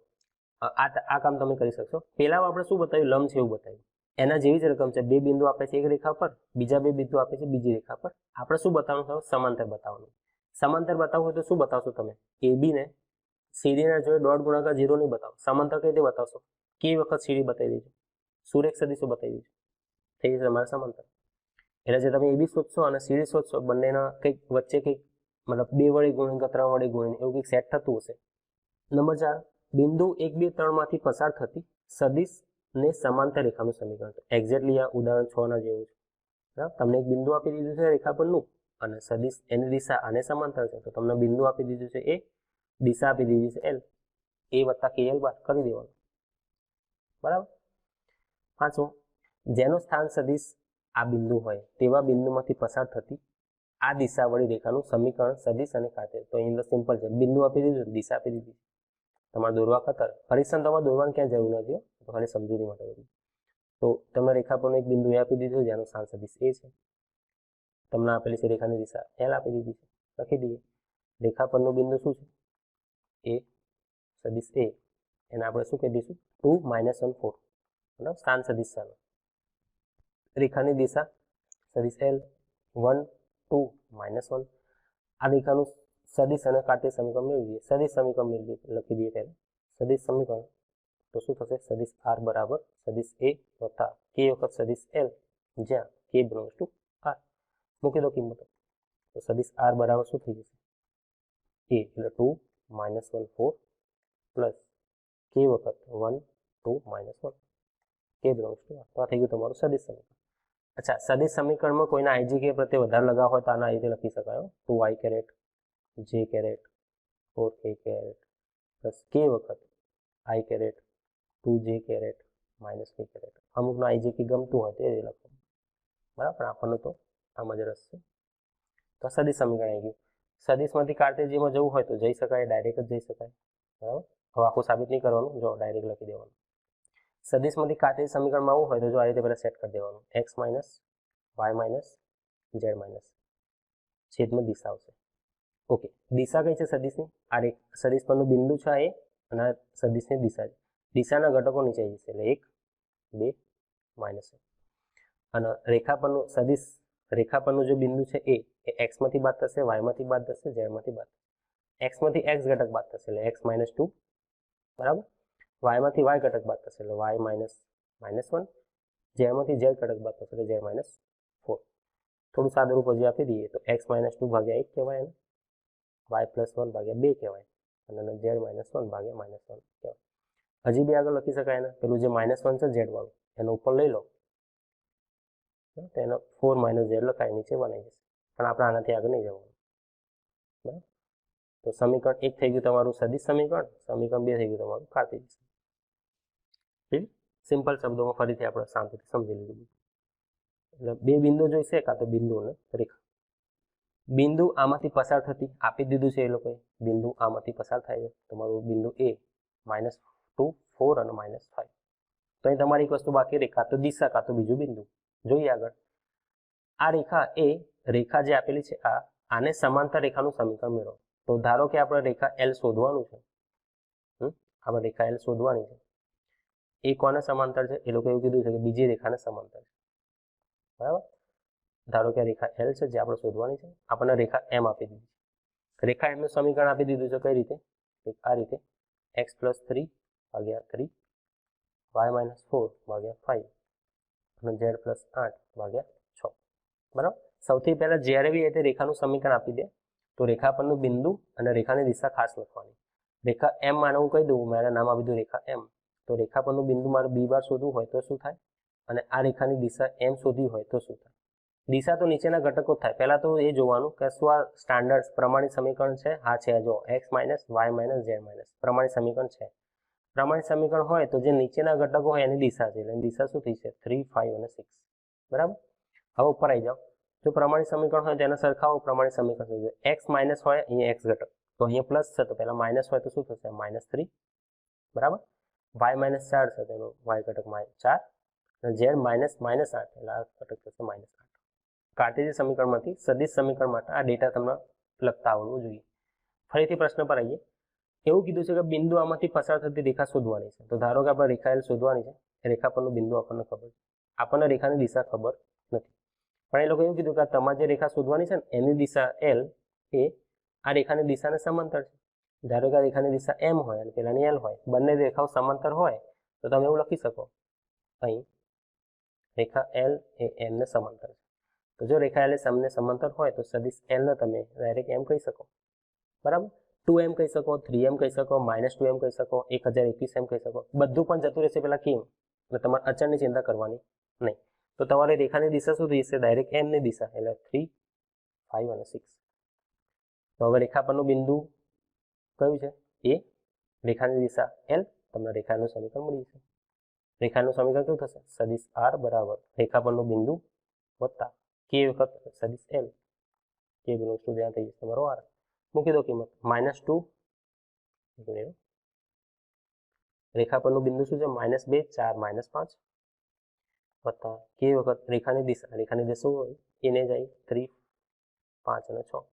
આ કામ તમે કરી શકશો. પહેલામાં આપણે શું બતાવ્યું? લંબ છે એવું બતાવ્યું. એના જેવી જ રકમ છે. બે બિંદુ આપે છે એક રેખા પર, બીજા બે બિંદુ આપે છે બીજી રેખા પર. આપણે શું બતાવવાનું છે? સમાંતર બતાવવાનું. સમાંતર બતાવવું હોય તો શું બતાવશો તમે? AB ને CD ના જોડે ડોટ ગુણાકાર 0 નહીં બતાવો. સમાંતર કઈ રીતે બતાવશો? કે વખત CD બતાવી દેજો, સુરેખ સદિશો બતાવી દેજો, થઈ જશે તમારા સમાંતર. એટલે જે તમે AB શોધશો અને CD શોધશો, બંનેના કંઈક વચ્ચે કંઈક મતલબ 2 વડે ગુણીને કે 3 વડે ગુણીને એવું કંઈક સેટ થતું હશે. નંબર 4, બિંદુ 1, 2, 3 માંથી પસાર થતી સદિશ ને સમાંતર રેખાનું સમીકરણ. એક્ઝેક્ટલી આ ઉદાહરણ 6 ના જેવું છે. બરાબર, તમને એક બિંદુ આપી દીધું છે રેખા પરનું, અને સદિશ એની દિશા આને સમાંતર છે. તો તમને બિંદુ આપી દીધું છે એ, દિશા આપી દીધી છે L, A વત્તા KL બાદ કરી દેવાનું. બરાબર. 5, જેનો સ્થાન સદિશ આ બિંદુ હોય તેવા બિંદુમાંથી પસાર થતી આ દિશા વળી રેખાનું સમીકરણ સદિશ અને કાટેર. તો અહીં સિમ્પલ છે, બિંદુ આપી દીધું, દિશા આપી દીધી. તમારે દોરવા ખાતર પરીક્ષણ તમારે દોરવાની ક્યાં જરૂર નથી, તો ખાલી સમજૂતી માટે બધું. તો તમને રેખા પરનું એક બિંદુ આપી દીધું જેનું સ્થાન સદિશ A છે. તમને આપેલી છે રેખાની દિશા L આપી દીધી છે, લખી દઈએ. રેખા પરનું બિંદુ શું છે? A, સદિશ A. એને આપણે શું કહી દઈશું? 2, -1, 4. બરાબર, સ્થાન સદિશ સાનો. રેખાની દિશા સદિશ L, 1, 2, -1. આ રેખાનું સદિશ અને કાટેર સમીકરણ મેળવી દઈએ. સદિશ સમીકરણ મેળવી લખી દઈએ પહેલા. સદિશ સમીકરણ તો શું થશે? સદિશ R બરાબર સદિશ A વત્તા K વખત સદિશ L, જ્યાં K બિલોંગ્સ ટુ R. મૂકી દો કિંમતો. તો સદિશ R બરાબર શું થઈ જશે? A એટલે 2, -1, 4 પ્લસ K વખત 1, 2, -1. K belongs to R. તો આ થઈ ગયું તમારું સદિશ સમીકરણ. અચ્છા, સદિશ સમીકરણમાં કોઈના IJK પ્રત્યે વધારે લગાવ હોય તો આના રીતે લખી શકાય. 2i caret j caret 4k caret plus K વખત i caret 2j caret -k caret. અમુકનો IJK ગમતું હોય તો એ લખો. બરાબર, પણ આપણને તો આમાં જ રસ છે. તો સદિશ સમીકરણ આવી ગયું. સદિશમાંથી કાર્ટેશિયનમાં જવું હોય તો જઈ શકાય, ડાયરેક્ટ જ જઈ શકાય. બરાબર, હવે આખું સાબિત નહીં કરવાનું, જો ડાયરેક્ટ લખી દેવાનું. સદિશમાંથી કાર્ટેશિયન સમીકરણમાં આવવું હોય તો જો આ રીતે પહેલા સેટ કરી દેવાનું. x minus y minus z minus છેદમાં દિશા આવશે. ઓકે, દિશા કઈ છે સદિશની? આ સદિશ પરનું બિંદુ છે એ, અને સદિશની દિશા છે. દિશાના ઘટકો નીચે આવી જશે, એટલે 1, 2, -1. અને રેખા પરનું સદિશ, રેખા પરનું જે બિંદુ છે એ x માંથી બાદ થશે, y માંથી બાદ થશે, z માંથી બાદ થશે. x માંથી x ઘટક બાદ થશે એટલે x -2. બરાબર, y માંથી y ઘટક બાદ થશે એટલે y -1. z માંથી z ઘટક બાદ થશે એટલે z -4. થોડું સાદું રૂપ હજી આપી દઈએ તો x -2 ભાગ્યા 1 કહેવાય, અને y +1 ભાગ્યા 2 કહેવાય, અને z -1 ભાગ્યા -1 કહેવાય. હજી બી આગળ લખી શકાય ને, પેલું જે -1 છે z વાળું એનો ઉપર લઈ લો તો એનો 4 - z લખાય, નીચે 1 આવી જશે. પણ આપણે આનાથી આગળ નહીં જવાનું. બરાબર, તો સમીકરણ 1 થઈ ગયું તમારું સદિશ સમીકરણ, સમીકરણ 2 થઈ ગયું તમારું કાર્ટેશિયન. ઠીક, સિમ્પલ શબ્દોમાં ફરીથી આપણે શાંતિથી સમજી લીધું. એટલે બે બિંદુ જોઈશે, કાં તો બિંદુ અને રેખા. બિંદુ આમાંથી પસાર થતી આપી દીધું છે એ લોકોએ, બિંદુ આમાંથી પસાર થાય છે. તમારું બિંદુ A -2, 4 અને -5. તો અહીં તમારી એક વસ્તુ બાકી રહી, કાં તો દિશા કાં તો બીજું બિંદુ. જોઈએ આગળ. આ રેખા એ રેખા જે આપેલી છે આને સમાંતર રેખાનું સમીકરણ મેળવો. તો ધારો કે આપણે રેખા L શોધવાનું છે. આપણે રેખા L શોધવાની છે. એ કોને સમાંતર છે? એ લોકો એવું કીધું છે કે બીજી રેખાને સમાંતર છે. બરાબર, ધારો કે રેખા L છે જે આપણે શોધવાની છે. આપણને રેખા M આપી દીધી છે. રેખા M નું સમીકરણ આપી દીધું છે કઈ રીતે? આ રીતે x + 3 ભાગ્યા 3, y - 4 ભાગ્યા 5 અને z + 8 ભાગ્યા 6. બરાબર, સૌથી પહેલા જ્યારે બી એ રેખાનું સમીકરણ આપી દે તો રેખા પરનું બિંદુ અને રેખાની દિશા ખાસ લખવાની. રેખા M માને હું કહી દઉં, મેં નામ આપી દીધું રેખા M. તો રેખા પરનું બિંદુ મારે B બાર શોધવું હોય તો શું થાય? અને આ રેખાની દિશા એમ શોધવી હોય તો શું થાય? દિશા તો નીચેના ઘટકો થાય. પહેલા તો એ જોવાનું કે શું આ સ્ટાન્ડર્ડ પ્રમાણિત સમીકરણ છે. હા છે. જો x minus y minus z minus પ્રમાણિત સમીકરણ છે. પ્રમાણિત સમીકરણ હોય તો જે નીચેના ઘટકો હોય એની દિશા છે. એટલે દિશા શું થઈ છે? 3, 5 અને 6. બરાબર. હવે ઉપર આવી જાઓ. જો પ્રમાણિત સમીકરણ હોય તો એને સરખાવો પ્રમાણિત સમીકરણ શું છે? x માઇનસ હોય અહીંયા x ઘટક, તો અહીંયા પ્લસ છે તો પહેલા માઇનસ હોય તો શું થશે? -3. બરાબર. y માઇનસ 4 છે તો એનો y ઘટક -4 અને z માઇનસ -8 એટલે આ ઘટક થશે -8. કાર્ટેશિયન સમીકરણમાંથી સદિશ સમીકરણ માટે આ ડેટા તમને લખતા આવડવું જોઈએ. ફરીથી પ્રશ્ન પર આવીએ. એવું કીધું છે કે બિંદુ આમાંથી પસાર થતી રેખા શોધવાની છે. તો ધારો કે આપણે રેખા L શોધવાની છે. રેખા પરનું બિંદુ આપણને ખબર છે. આપણને રેખાની દિશા ખબર નથી. પણ એ લોકો એવું કીધું કે તમારે જે રેખા શોધવાની છે ને એની દિશા L એ આ રેખાની દિશાને સમાંતર છે. ધારો કે આ રેખાની દિશા M હોય અને પેલાની L હોય. બંને રેખાઓ સમાંતર હોય તો તમે એવું લખી શકો અહીં રેખા L એ M ને સમાંતર છે. તો જો રેખા L એ M ને સમાંતર હોય તો સદિશ L ને તમે ડાયરેક્ટ M કહી શકો. બરાબર. 2m કહી શકો, 3m કહી શકો, -2m કહી શકો, 1021m કહી શકો. બધું પણ જતું રહેશે પેલા કેમ, એટલે તમારે અચળની ચિંતા કરવાની નહીં. તો તમારી રેખાની દિશા શું થઈ જશે? ડાયરેક્ટ m ની દિશા એટલે 3, 5 અને 6. તો હવે રેખા પરનું બિંદુ કયું છે? એ. રેખાની દિશા L. તમને રેખાનું સમીકરણ મળી જશે. રેખાનું સમીકરણ કેવું થશે? સદિશ R બરાબર રેખા પરનું બિંદુ વત્તા k વખત સદિશ L. k બિંદુ શું ધ્યાન થઈ જશે તમારો R. મૂકી દો કિંમત -2. રેખા પરનું બિંદુ શું છે? -2, 4, -5 વત્તા k વખત રેખાની દિશા. રેખાની દિશા શું હોય? એને જાય 3, 5 અને 6.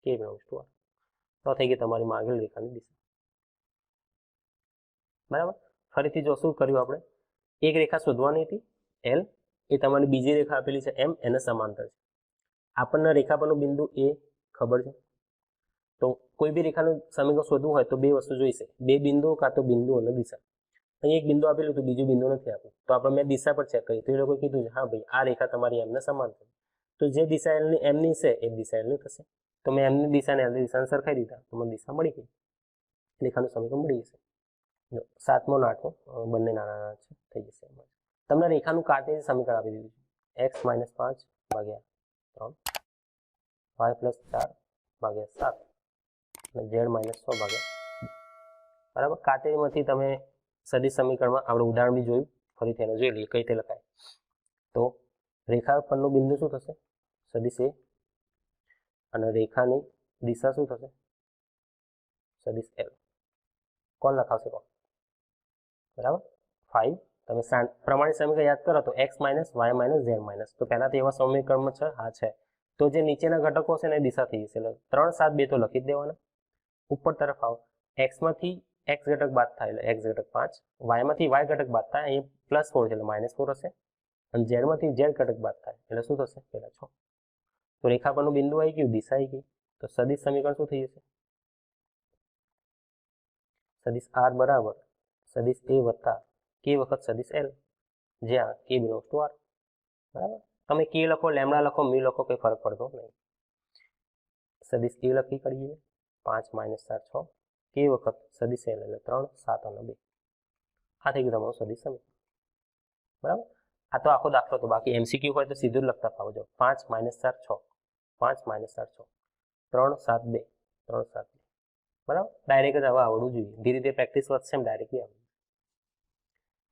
k belongs to R. તો થઈ ગઈ તમારી માંગેલ રેખાની દિશા. બરાબર. ફરીથી જો શું કર્યું આપણે? એક રેખા શોધવાની હતી L, એ તમારી બીજી રેખા આપેલી છે M, એને સમાંતર છે. આપણને રેખા પરનું બિંદુ એ ખબર છે. તો કોઈ બી રેખાનું સમીકરણ શોધવું હોય તો બે વસ્તુ જોઈશે. બે બિંદુઓ કાં તો બિંદુ અને દિશા. અહીં એક બિંદુ આપેલું તો બીજું બિંદુ નથી આપ્યું. તો આપણે મેં દિશા પર ચેક કરી તો એ લોકોએ કીધું છે હા ભાઈ આ રેખા તમારી એમને સમાંતર. તો જે દિશા એમની છે એ દિશા એમની થશે. તો મેં એમની દિશાને એમની દિશાને સરખાઈ દીધા તો મને દિશા મળી ગઈ. રેખાનું સમીકરણ મળી જશે. 7મો અને 8મો બંને નાના નાના છે, થઈ જશે. તમને રેખાનું કાર્ટેશિયન સમીકરણ આપી દીધું છે. x - 5 ભાગ્યા 3, y + 4 ભાગ્યા 7 અને z - 6 ભાગ્યા 2. બરાબર. કાર્ટેશિયનમાંથી તમે સદિશ સમીકરણમાં આપણે ઉદાહરણ બી જોયું. ફરીથી એને જોઈ લઈએ કઈ રીતે લખાય. તો રેખા પરનું બિંદુ શું થશે? સદિશ A. અને રેખાની દિશા શું થશે? સદિશ L. કોણ લખાવશે કોણ? બરાબર. 5. તમે પ્રમાણિત સમીકરણ યાદ કરો તો x - y - z - તો પહેલા તો એવા સમીકરણમાં છે. હા છે. તો જે નીચેના ઘટકો છે ને એ દિશા થઈ જશે. એટલે 3, 7, 2 તો લખી જ દેવાના. ઉપર તરફ આવો. x માંથી x ઘટક બાદ થાય એટલે x ઘટક 5. y માંથી y ઘટક બાદ થાય અહીં +4 છે એટલે -4 હશે. અને z માંથી z ઘટક બાદ થાય એટલે શું થશે? પહેલા 6. તો રેખા પરનું બિંદુ આવી ગયું, દિશા આવી ગઈ. તો સદિશ સમીકરણ શું થઈ જશે? સદિશ R બરાબર સદિશ A વત્તા k વખત સદિશ L, જ્યાં k બિલોંગ્સ ટુ R. બરાબર. તમે k લખો, લેમડા લખો, મી લખો, કોઈ ફરક પડતો નહીં. સદિશ A લખી કરીએ 5 - 4 6, k વખત સદિશ L એટલે 3, 7 અને 2. આ થઈ ગયું તમારું સદિશ સમીકરણ. બરાબર. આ તો આખો દાખલો તો, બાકી MCQ હોય તો સીધું જ લખતા ફાવજો. 5 - 4 6, 5 - 4 6, 3 7 2, 3 7 2. બરાબર. ડાયરેક્ટ જ હવે આવડવું જોઈએ. ધીરે ધીરે પ્રેક્ટિસ વધશે એમ ડાયરેક્ટલી આવડે.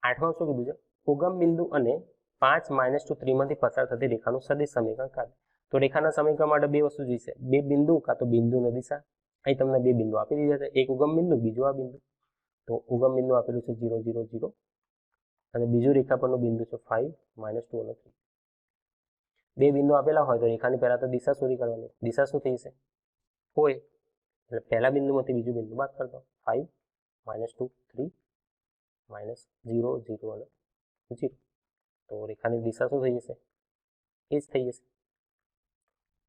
8માં શું કીધું છે? ઉગમ બિંદુ અને 5 - 3 માંથી પસાર થતી રેખાનું સદિશ સમીકરણ કાઢો. તો રેખાના સમીકરણ માટે બે વસ્તુ જોઈશે. બે બિંદુ કાં તો બિંદુ અને દિશા. અહીં તમને બે બિંદુ આપી દીધા છે. એક ઉગમ બિંદુ, બીજું આ બિંદુ. તો ઉગમ બિંદુ આપેલું છે 0 0 0 અને બીજું રેખા પરનું બિંદુ છે 5 - 2 અને 3. બે બિંદુ આપેલા હોય તો રેખાની પહેલા તો દિશા શોધી કાઢવાની. દિશા શું થઈ જશે? હોય એટલે પહેલા બિંદુમાંથી બીજું બિંદુ બાદ કરી દો. 5 - 2 3 -0 0 અને 0. તો રેખાની દિશા શું થઈ જશે? એ જ થઈ જશે.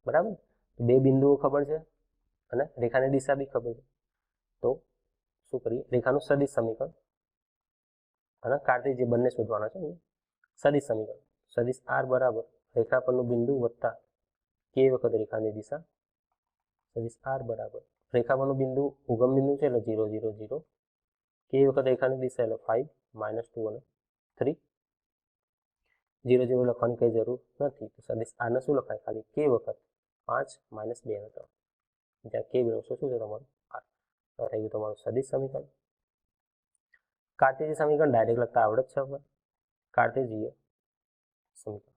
બરાબર. બે બિંદુઓ ખબર છે અને રેખાની દિશા બી ખબર છે. તો શું કરીએ? રેખાનું સદિશ સમીકરણ અને કાર્ટેશિયન જે બંને શોધવાના છે. સદિશ સમીકરણ સદિશ R બરાબર રેખા પરનું બિંદુ વત્તા k વખત રેખાની દિશા. સદિશ R બરાબર રેખા પરનું બિંદુ ઉગમ બિંદુ છે એટલે 0 0 0, k વખત રેખાની દિશા એટલે 5 - 2 અને 3. 0 0 લખવાની કંઈ જરૂર નથી. તો સદિશ આને શું લખાય? ખાલી k વખત 5 - 2 અને 3, જ્યાં k મેળવશો શું છે તમારું? r. તો થઈ ગયું તમારું સદિશ સમીકરણ. કાર્ટેશિયન સમીકરણ ડાયરેક્ટ લખતા આવડે જ છે હવે. કાર્ટેશિયન સમીકરણ.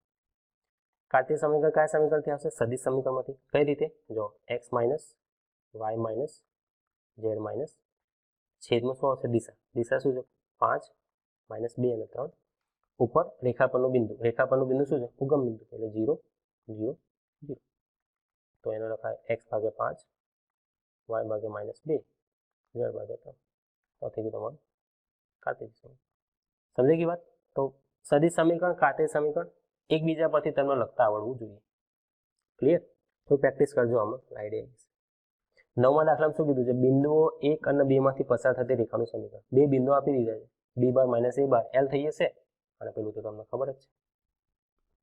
કાર્ટેશિયન સમીકરણ કયા સમીકરણથી આવશે? સદિશ સમીકરણમાંથી. કઈ રીતે? જો x - y - z - છેદમાં શું આવશે? દિશા. દિશા શું છે? 5 - 2 અને 3. ઉપર રેખા પરનું બિંદુ. રેખા પરનું બિંદુ શું છે? ઉગમ બિંદુ. એટલે 0 0 0. તો એનો લખાય x ભાગ્યા 5, y ભાગ્યા -2, z ભાગ્યા 3. તો થઈ ગયું તમારું કાર્ટેશિયન સમીકરણ. સમજાઈ ગઈ વાત? તો સદિશ સમીકરણ, કાર્ટેશિયન સમીકરણ એકબીજા પરથી તમને લખતા આવડવું જોઈએ. ક્લિયર? તો પ્રેક્ટિસ કરજો આમાં આઈડિયા. 9મા દાખલામાં શું કીધું છે? બિંદુઓ 1 અને 2 માંથી પસાર થતી રેખાનું સમીકરણ. બે બિંદુઓ આપી દીધા છે. b bar - a bar l થઈ જશે અને પેલું તો તમને ખબર જ છે.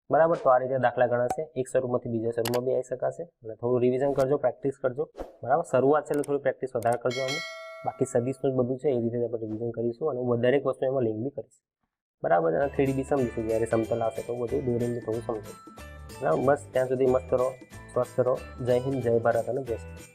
બરાબર? તો આ રીતે દાખલા ગણાશે. એક સ્વરૂપમાંથી બીજા સ્વરૂપમાં બી આવી શકાશે. અને થોડું રિવિઝન કરજો, પ્રેક્ટિસ કરજો. બરાબર? શરૂઆત છે એટલે થોડી પ્રેક્ટિસ વધારે કરજો આમાં. બાકી સદિશનું જ બધું છે, એ રીતે આપણે રિવિઝન કરીશું અને હું દરેક વસ્તુ એમાં લિંક બી કરીશ. બરાબર? અને 3D બી સમજીશું. જ્યારે સમતલ આવશે તો બધું દોરીને થોડું સમજો. બરાબર? બસ ત્યાં સુધી મસ્ત રહો, સ્વસ્થ રહો. જય હિન્દ, જય ભારત અને જય શ્રી